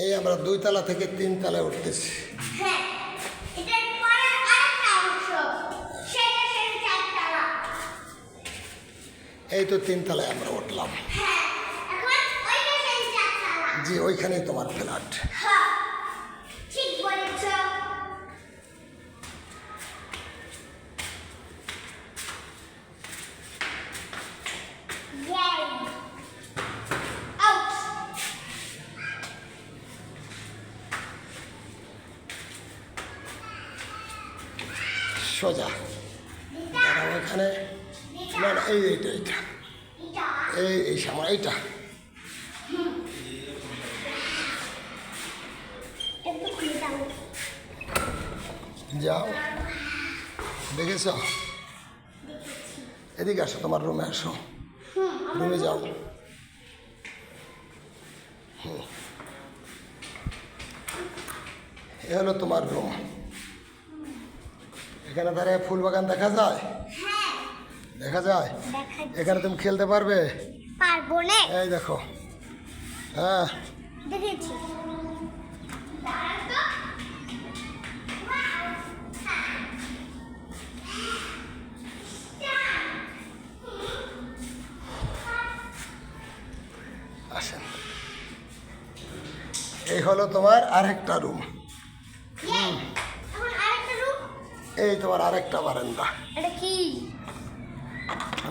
এই আমরা 2 তলা থেকে 3 তলায় উঠতেছি। এই তো 3 তলায় আমরা উঠলাম। জি, ওইখানেই তোমার ফ্ল্যাট। সোজা ওইখানে না না, এইটা এই সামনে এইটা। যাও, দেখেছ? এদিকে আসো, তোমার রুমে আসো, রুমে যাও। এ হলো তোমার রুম। এখানে দাঁড়িয়ে ফুল বাগান দেখা যায়? দেখা যায়। এখানে তুমি খেলতে পারবে? পারবো না। এই দেখো, হ্যাঁ দেখেছি। আসেন, এই হলো তোমার আরেকটা রুম। এই তোমার আরেকটা বারান্দা। এটা কি?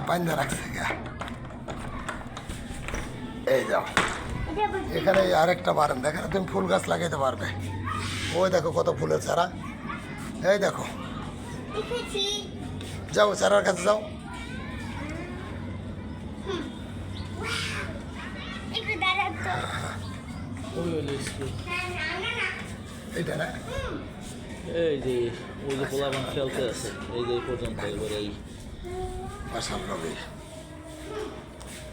বান্ধা রাখছে গা। এই যাও, এটা আবার কি? এখানে এই আরেকটা বারান্দা, এখানে তুমি ফুল গাছ লাগাইতে পারবে। ওই দেখো কত ফুলের চারা, এই দেখো। দেখেছি। যাও চারার কাছে যাও। একটু দাঁড়াও তো। এইটা না, এই যে ওই যে পোলাপান খেলতে আছে, এই যে এই পর্যন্ত এবার এই মাশাআল্লাহ।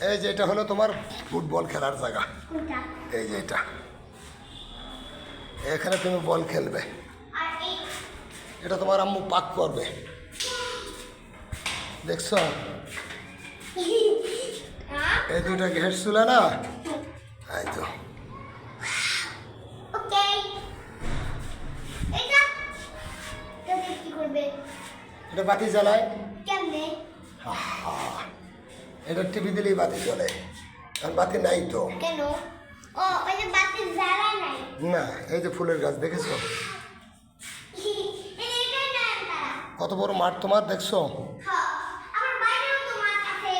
এই যে এটা হলো তোমার ফুটবল খেলার জায়গা। কোনটা? এই যে এটা, এখানে তুমি বল খেলবে। আর এই এটা তোমার আম্মু পাক করবে, দেখছো? এই দুইটা ঘের চুলা না, এই তো। ওকে। এটা এটা কি করবে? এটা বাতি জ্বালায়। কেমনে? এটা টিভি দিলেই বাতি জ্বলে, কারণ বাতি নাই তো। কেন? ও ওই যে বাতি জ্বালা নাই। না, এই যে ফুলের গাছ দেখেছো? এটাই না তারা। কত বড় মাঠ তোমার, দেখছো? হ্যাঁ, আমার বাইরেও তো মাঠ আছে।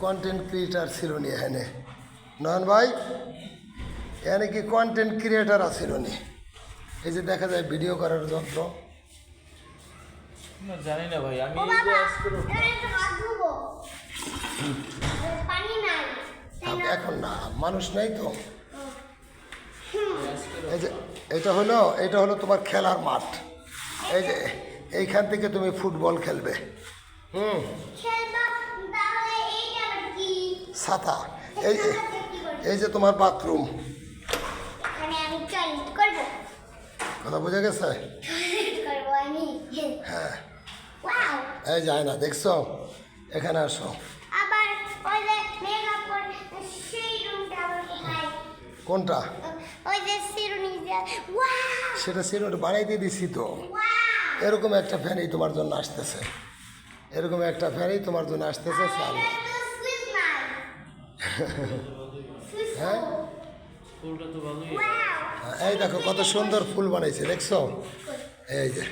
কন্টেন্ট ক্রিয়েটার ছিল নি এখানে, নয়ন ভাই? এখানে কি কন্টেন্ট ক্রিয়েটার আছিল নি? এই যে দেখা যায় ভিডিও করার যন্ত্র। না জানি না ভাই, আমি ও এই যে বাবা, আজকে এখানে একটু হাত ধুবো। পানি নাই। তাই না? এখন না, মানুষ নাই তো। এই যে এটা হলো তোমার খেলার মাঠ। এই যে এইখান থেকে তুমি ফুটবল খেলবে। খেলবা, তাহলে এইটা আবার কি? ছাতা। এই যে তোমার বাথরুম। এখানে আমি টয়লেট করবো। কথা বোঝা গেছে? টয়লেট করবো আমি। হ্যাঁ, ওয়াও। এই যায় না, দেখছো? এখানে আসো। আবার ওই যে মেকআপ করে সেই রুমটা আবার কোথায়? কোনটা? ওই যে সিরুনি যে ওয়াও সেটা সিনেমাটা বানাই দিয়ে দিছি তো। ওয়াও। এরকম একটা ফ্যানই তোমার জন্য আসতেছে, এরকম একটা ফ্যানই তোমার জন্য আসতেছে। চালু। সুইচ নাই। সুইচ হ্যাঁ, ফুলটা তো ভালোই। ওয়াও। এই দেখো কত সুন্দর ফুল বানাইছে, দেখছো? এই যে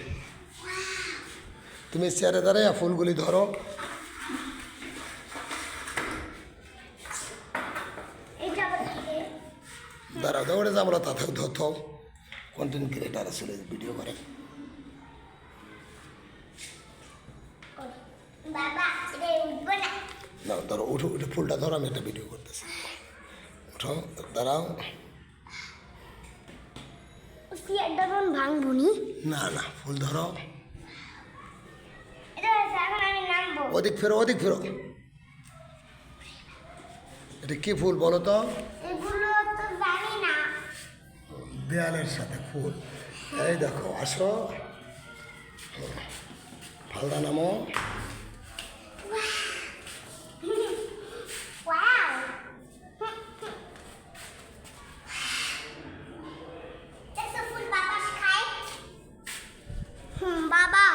তুমি চেয়ারে দাঁড়াইয়া ফুলগুলি ধরো। এটা আবার কি রে? দাঁড়াও, দৌড়ে যাবো না, তাতেও ধরতো। কন্টেন্ট ক্রিয়েটার আসলে ভিডিও করে। বাবা এটা উঠবো না। না ধরো, উঠো, উঠে ফুলটা ধরো, আমি একটা ভিডিও করতেছি। উঠো, দাঁড়াও। চেয়ারটা কোন ভাঙবো নি? না না, ফুল ধরো। এটা এখন আমি নামবো। ওদিক ফেরো, ওদিক ফেরো। এটা কি ফুল বলো তো? এগুলো তো জানি না। দেয়ালের সাথে ফুল। এই দেখো, আসো, ফালদা নামো। ওয়াও। বাবা